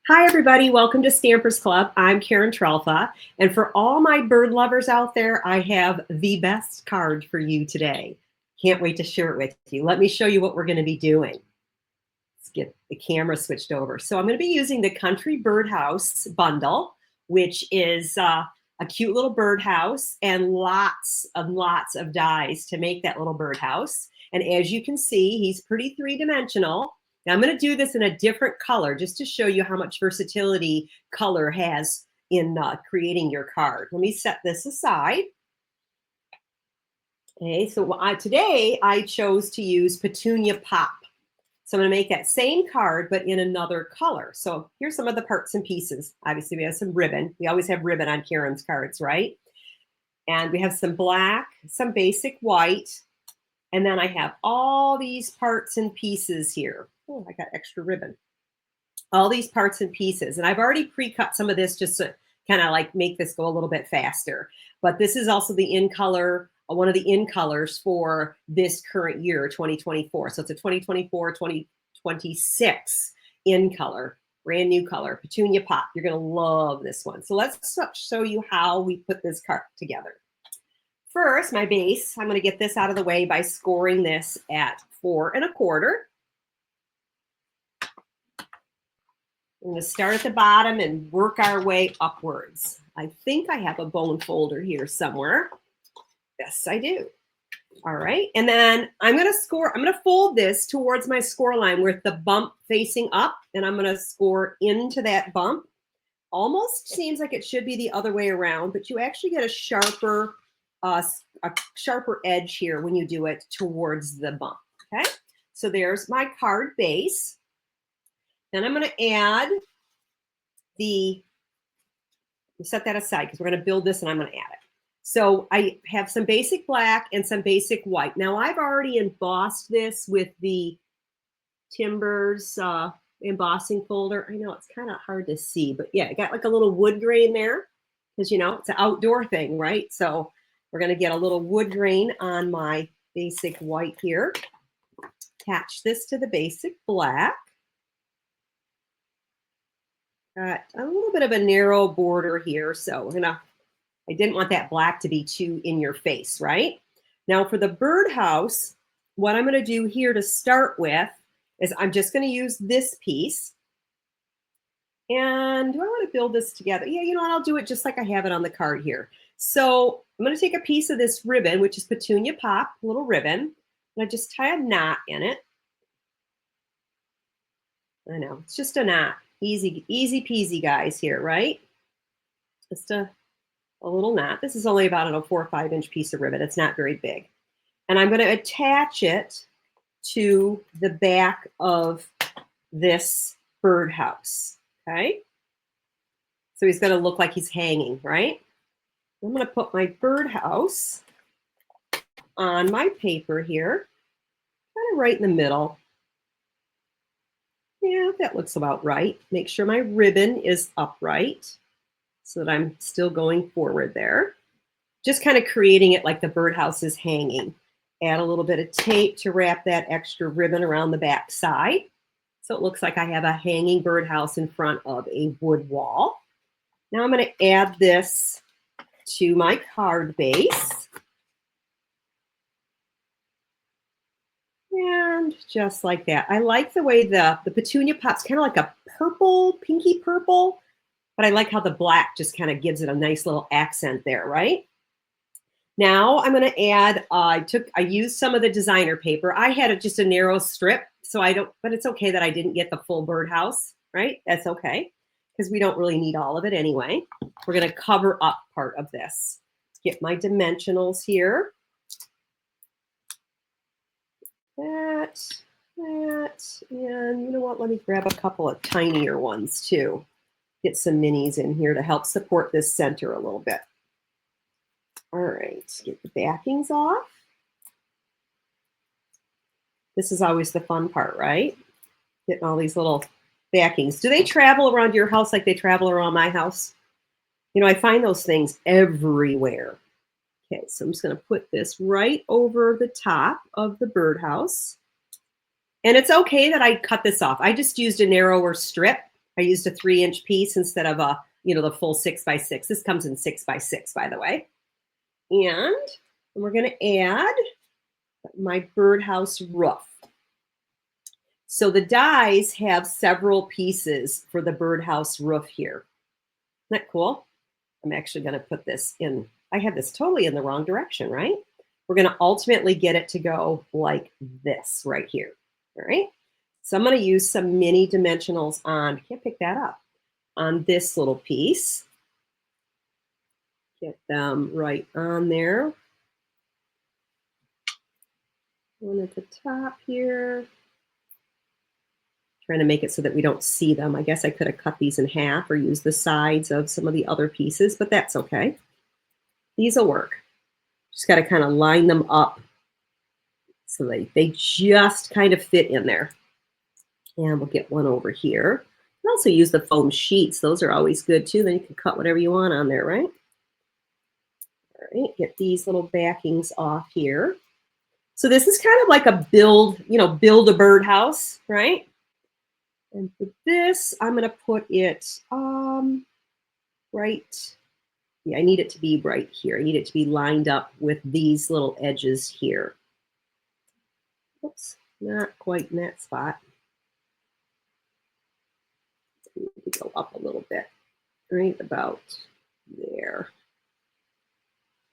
Hi, everybody. Welcome to Stampers Club. I'm Karen Trelfa. And for all my bird lovers out there, I have the best card for you today. Can't wait to share it with you. Let me show you what we're going to be doing. Let's get the camera switched over. So I'm going to be using the Country Birdhouse Bundle, which is a cute little birdhouse and lots of dies to make that little birdhouse. And as you can see, he's pretty three-dimensional. Now I'm going to do this in a different color just to show you how much versatility color has in creating your card. Let me set this aside. Okay, so today I chose to use Petunia Pop. So I'm going to make that same card, but in another color. So here's some of the parts and pieces. Obviously, we have some ribbon. We always have ribbon on Karen's cards, right? And we have some black, some basic white, and then I have all these parts and pieces here. Oh, I got extra ribbon. All these parts and pieces. And I've already pre-cut some of this just to kind of like make this go a little bit faster. But this is also the in color, one of the in colors for this current year, 2024. So it's a 2024-2026 in color, brand new color, Petunia Pop. You're going to love this one. So let's show you how we put this card together. First, my base, I'm going to get this out of the way by scoring this at 4 1/4. I'm going to start at the bottom and work our way upwards. I think I have a bone folder here somewhere. Yes, I do. All right. And then I'm going to fold this towards my score line with the bump facing up, and I'm going to score into that bump. Almost seems like it should be the other way around, but you actually get a sharper edge here when you do it towards the bump. Okay. So there's my card base. Then I'm going to add set that aside because we're going to build this and I'm going to add it. So I have some basic black and some basic white. Now I've already embossed this with the Timbers embossing folder. I know it's kind of hard to see, but yeah, I got like a little wood grain there because, you know, it's an outdoor thing, right? So we're going to get a little wood grain on my basic white here. Attach this to the basic black. Got a little bit of a narrow border here. So I didn't want that black to be too in your face, right? Now for the birdhouse, what I'm going to do here to start with is I'm just going to use this piece. And do I want to build this together? Yeah, you know what? I'll do it just like I have it on the card here. So I'm going to take a piece of this ribbon, which is Petunia Pop, a little ribbon, and I just tie a knot in it. I know, it's just a knot. Easy peasy, guys, here, right? Just a little knot. This is only about a 4 or 5 inch piece of ribbon. It's not very big. And I'm going to attach it to the back of this birdhouse, okay? So he's going to look like he's hanging, right? I'm going to put my birdhouse on my paper here, kind of right in the middle. Yeah, that looks about right. Make sure my ribbon is upright so that I'm still going forward there. Just kind of creating it like the birdhouse is hanging. Add a little bit of tape to wrap that extra ribbon around the back side. So it looks like I have a hanging birdhouse in front of a wood wall. Now I'm going to add this to my card base. And just like that. I like the way the Petunia Pop's kind of like a purple, pinky purple, but I like how the black just kind of gives it a nice little accent there, right? Now I'm going to add, I used some of the designer paper. I had just a narrow strip, but it's okay that I didn't get the full birdhouse, right? That's okay, because we don't really need all of it anyway. We're going to cover up part of this. Get my dimensionals here. That, and you know what? Let me grab a couple of tinier ones too. Get some minis in here to help support this center a little bit. All right, get the backings off. This is always the fun part, right? Getting all these little backings. Do they travel around your house like they travel around my house? You know, I find those things everywhere. Okay, so I'm just going to put this right over the top of the birdhouse. And it's okay that I cut this off. I just used a narrower strip I used a 3-inch piece instead of a, the full 6x6. This comes in 6x6, by the way. And we're going to add my birdhouse roof. So the dies have several pieces for the birdhouse roof here. Isn't that cool? I'm actually going to put this in. I have this totally in the wrong direction, right? We're going to ultimately get it to go like this right here. All right. So I'm going to use some mini dimensionals on, can't pick that up, on this little piece. Get them right on there. One at the top here. Trying to make it so that we don't see them. I guess I could have cut these in half or used the sides of some of the other pieces, but that's okay. These will work. Just got to kind of line them up so they just kind of fit in there. And we'll get one over here. You can also use the foam sheets. Those are always good too. Then you can cut whatever you want on there, right? All right, get these little backings off here. So this is kind of like a build a birdhouse, right? And for this, I'm going to put it right. Yeah, I need it to be right here. I need it to be lined up with these little edges here. Oops, not quite in that spot. I need to go up a little bit, right about there.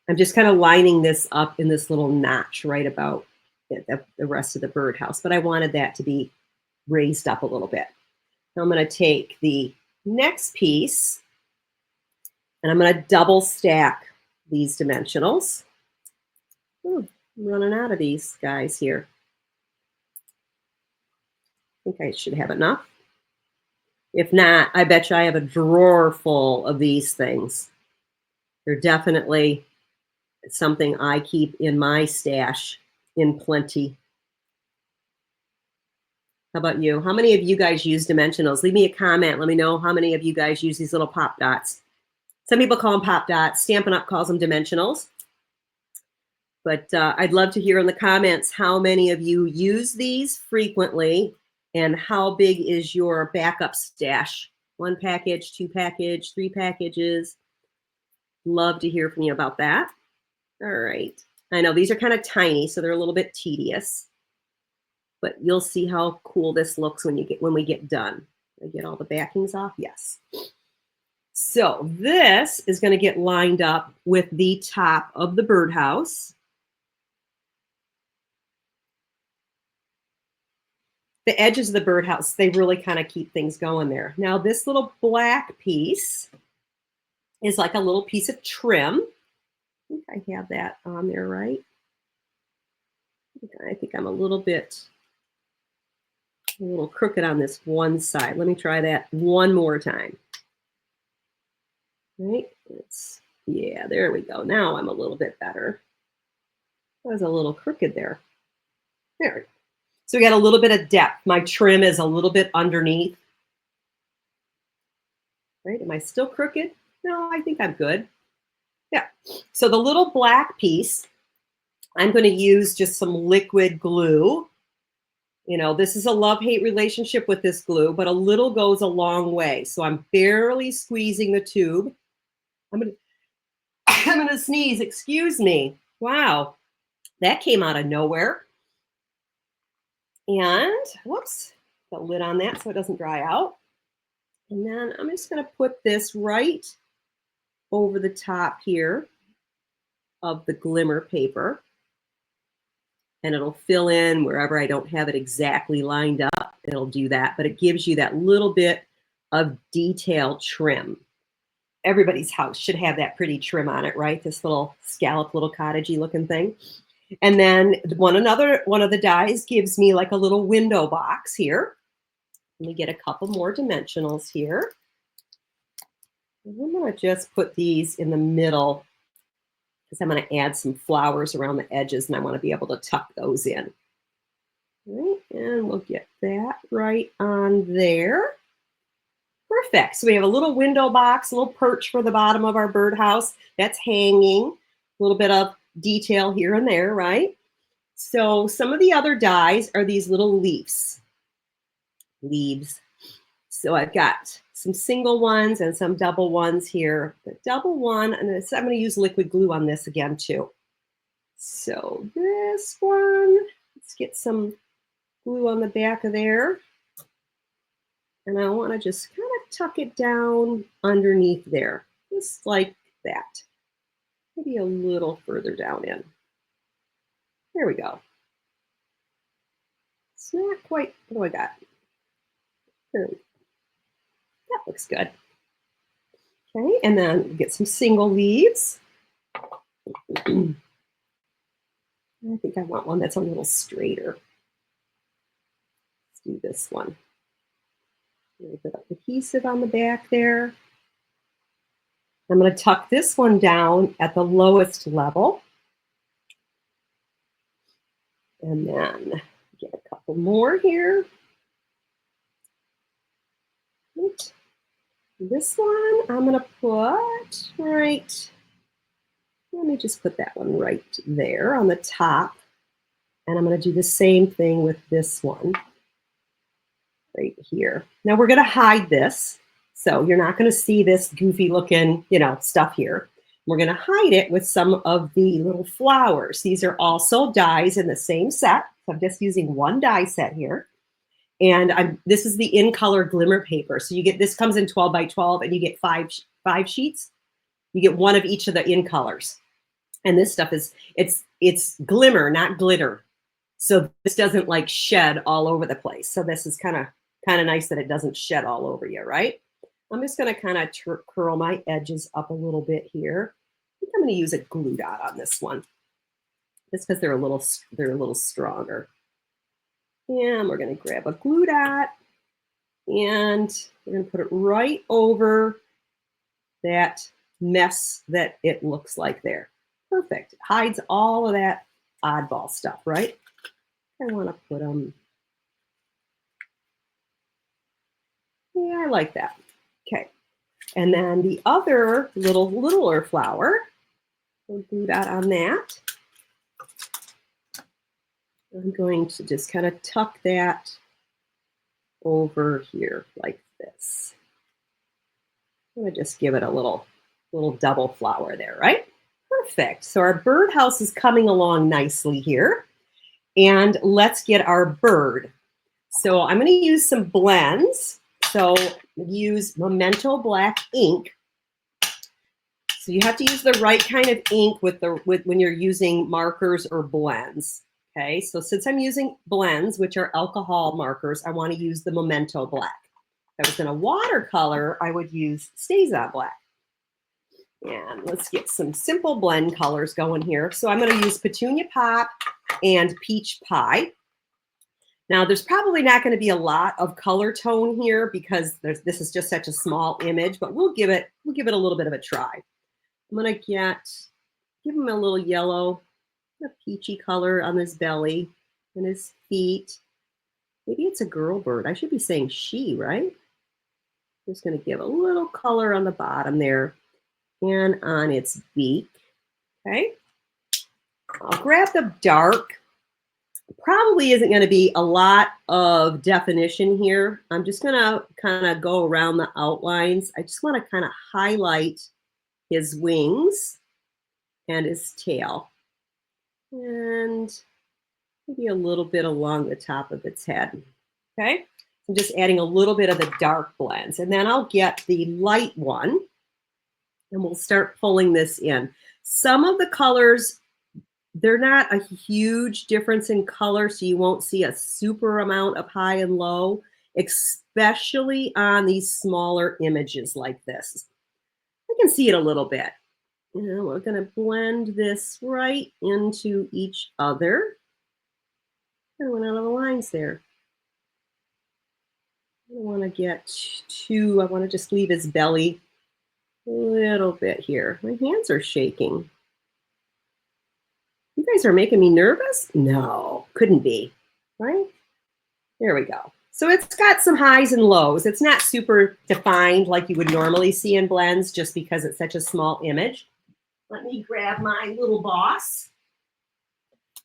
I'm just kind of lining this up in this little notch right about the rest of the birdhouse, but I wanted that to be raised up a little bit. Now I'm going to take the next piece and I'm going to double stack these dimensionals. I'm running out of these guys here. I think I should have enough. If not, I bet you I have a drawer full of these things. They're definitely something I keep in my stash in plenty. How about you? How many of you guys use dimensionals? Leave me a comment. Let me know how many of you guys use these little pop dots. Some people call them pop dots. Stampin' Up! Calls them dimensionals. But I'd love to hear in the comments how many of you use these frequently and how big is your backup stash? 1 package, 2 package, 3 packages. Love to hear from you about that. All right. I know these are kind of tiny, so they're a little bit tedious. But you'll see how cool this looks when we get done. Did I get all the backings off? Yes. So this is going to get lined up with the top of the birdhouse. The edges of the birdhouse, they really kind of keep things going there. Now this little black piece is like a little piece of trim. I think I have that on there, right? I think I'm a little crooked on this one side. Let me try that one more time. Right? Yeah, there we go. Now I'm a little bit better. I was a little crooked there. There we go. So we got a little bit of depth. My trim is a little bit underneath. Right? Am I still crooked? No, I think I'm good. Yeah. So the little black piece, I'm going to use just some liquid glue. This is a love-hate relationship with this glue, but a little goes a long way. So I'm barely squeezing the tube. I'm going to sneeze. Excuse me. Wow. That came out of nowhere. And whoops, the lid on that so it doesn't dry out. And then I'm just going to put this right over the top here of the glimmer paper. And it'll fill in wherever I don't have it exactly lined up. It'll do that, but it gives you that little bit of detail trim. Everybody's house should have that pretty trim on it, right? This little scallop, little cottagey looking thing. And then one of the dies gives me like a little window box here. Let me get a couple more dimensionals here. And I'm going to just put these in the middle because I'm going to add some flowers around the edges and I want to be able to tuck those in. All right, and we'll get that right on there. Perfect. So we have a little window box, a little perch for the bottom of our birdhouse. That's hanging. A little bit of detail here and there, right? So some of the other dies are these little leaves. So I've got some single ones and some double ones here. The double one, and I'm going to use liquid glue on this again too. So this one, let's get some glue on the back of there. And I want to just kind of tuck it down underneath there, just like that. Maybe a little further down in. There we go. It's not quite, what do I got? That looks good. Okay, and then get some single leaves. I think I want one that's a little straighter. Let's do this one. A little bit of adhesive on the back there. I'm going to tuck this one down at the lowest level. And then get a couple more here. Right. This one I'm going to put right, let me just put that one right there on the top. And I'm going to do the same thing with this one right here. Now we're going to hide this. So you're not going to see this goofy looking, stuff here. We're going to hide it with some of the little flowers. These are also dies in the same set. So I'm just using one die set here. And this is the in color glimmer paper. So you get, this comes in 12 by 12 and you get five sheets. You get one of each of the in colors. And this stuff is, it's glimmer, not glitter. So this doesn't like shed all over the place. So this is kind of nice that it doesn't shed all over you, right? I'm just going to kind of curl my edges up a little bit here. I think I'm going to use a glue dot on this one, just because they're a little stronger. And we're going to grab a glue dot, and we're going to put it right over that mess that it looks like there. Perfect. It hides all of that oddball stuff, right? I want to put them. Yeah, I like that. Okay. And then the other littler flower, we'll do that on that. I'm going to just kind of tuck that over here like this. I'm going to just give it a little double flower there, right? Perfect. So our birdhouse is coming along nicely here. And let's get our bird. So I'm going to use some blends. So use Memento Black ink. So you have to use the right kind of ink when you're using markers or blends. Okay, so since I'm using blends, which are alcohol markers, I want to use the Memento Black. If I was in a watercolor, I would use Stazon Black. And let's get some simple blend colors going here. So I'm going to use Petunia Pop and Peach Pie. Now, there's probably not going to be a lot of color tone here because this is just such a small image, but we'll give it a little bit of a try. I'm going to give him a little yellow, a peachy color on his belly and his feet. Maybe it's a girl bird. I should be saying she, right? Just going to give a little color on the bottom there and on its beak. Okay. I'll grab the dark. Probably isn't going to be a lot of definition here. I'm just going to kind of go around the outlines. I just want to kind of highlight his wings and his tail. And maybe a little bit along the top of its head. Okay. I'm just adding a little bit of the dark blends. And then I'll get the light one and we'll start pulling this in. Some of the colors, they're not a huge difference in color, so you won't see a super amount of high and low, especially on these smaller images like this. I can see it a little bit. And we're going to blend this right into each other. I went out of the lines there. I don't want to get too, I want to just leave his belly a little bit here. My hands are shaking. You guys are making me nervous? No, couldn't be, right? There we go. So it's got some highs and lows. It's not super defined like you would normally see in blends just because it's such a small image. Let me grab my little boss.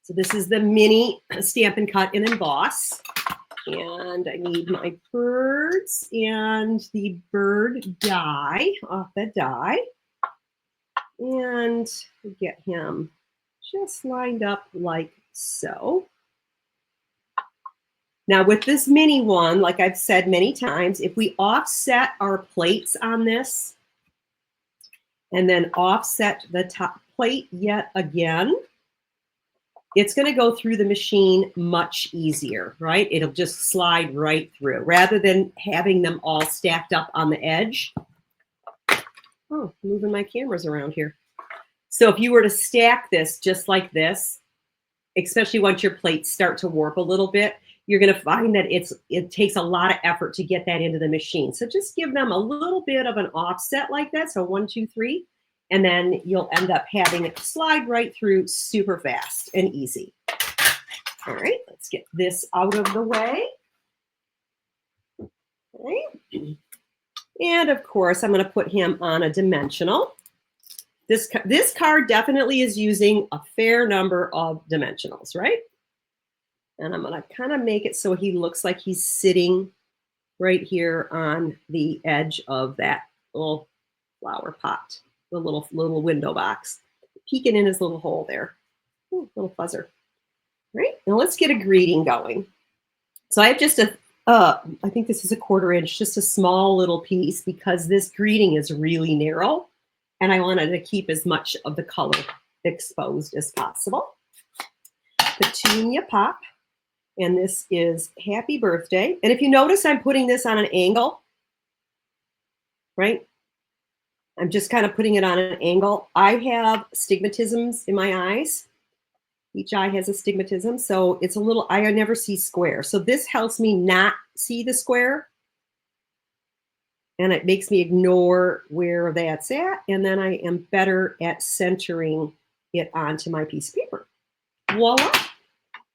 So this is the mini Stampin' Cut and Emboss. And I need my birds and the bird die off the die. And get him just lined up like so. Now with this mini one, like I've said many times, if we offset our plates on this and then offset the top plate yet again, it's going to go through the machine much easier, right? It'll just slide right through rather than having them all stacked up on the edge. Oh, moving my cameras around here. So if you were to stack this just like this, especially once your plates start to warp a little bit, you're going to find that it takes a lot of effort to get that into the machine. So just give them a little bit of an offset like that. So 1, 2, 3. And then you'll end up having it slide right through super fast and easy. All right, let's get this out of the way. All right. And of course, I'm going to put him on a dimensional. This card definitely is using a fair number of dimensionals, right? And I'm going to kind of make it so he looks like he's sitting right here on the edge of that little flower pot. The little window box, peeking in his little hole there. Ooh, little fuzzer. All right, now let's get a greeting going. So I have just I think this is a 1/4 inch, just a small little piece because this greeting is really narrow and I wanted to keep as much of the color exposed as possible. Petunia pop, and this is happy birthday. And if you notice, I'm putting this on an angle, right? I'm just kind of putting it on an angle. I have stigmatisms in my eyes. Each eye has a stigmatism, so it's a little, I never see square. So this helps me not see the square. And it makes me ignore where that's at. And then I am better at centering it onto my piece of paper. Voila.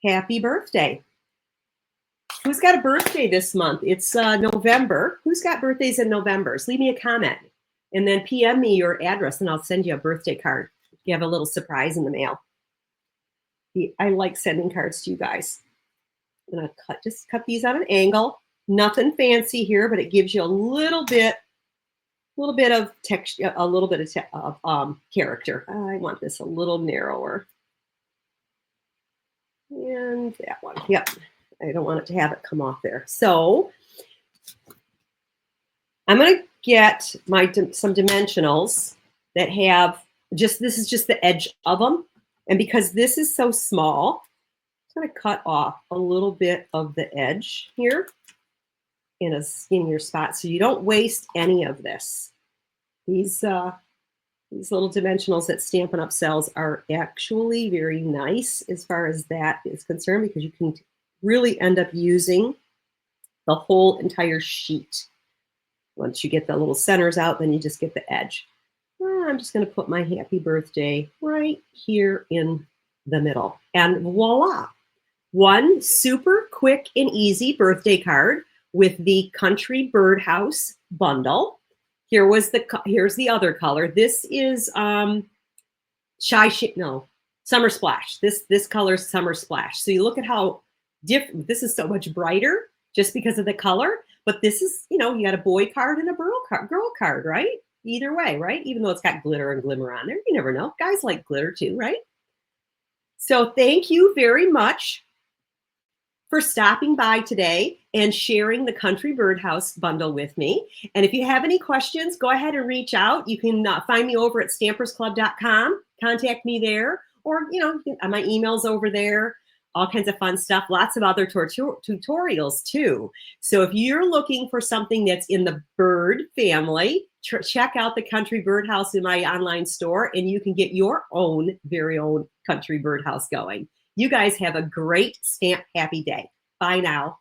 Happy birthday. Who's got a birthday this month? It's November. Who's got birthdays in November? Leave me a comment. And then PM me your address and I'll send you a birthday card. You have a little surprise in the mail. I like sending cards to you guys. I'm gonna cut these on an angle. Nothing fancy here, but it gives you a little bit of texture, a little bit of character. I want this a little narrower. And that one, yep. I don't want it to have it come off there. So I'm gonna get some dimensionals that have this is just the edge of them. And because this is so small, I'm gonna cut off a little bit of the edge here in a skinnier spot so you don't waste any of this. These little dimensionals that Stampin' Up! Sells are actually very nice as far as that is concerned because you can really end up using the whole entire sheet. Once you get the little centers out, then you just get the edge. I'm just going to put my happy birthday right here in the middle. And voila, one super quick and easy birthday card with the Country Birdhouse Bundle. Here's the other color. This is Summer Splash. This color is Summer Splash. So you look at how different, this is so much brighter just because of the color. But this is, you got a boy card and a girl card, right? Either way, right? Even though it's got glitter and glimmer on there, you never know. Guys like glitter too, right? So thank you very much for stopping by today and sharing the Country Birdhouse Bundle with me. And if you have any questions, go ahead and reach out. You can find me over at stampersclub.com. Contact me there. Or, my email's over there. All kinds of fun stuff, lots of other tutorials too. So if you're looking for something that's in the bird family, check out the Country Birdhouse in my online store and you can get your very own Country Birdhouse going. You guys have a great Stamp Happy Day. Bye now.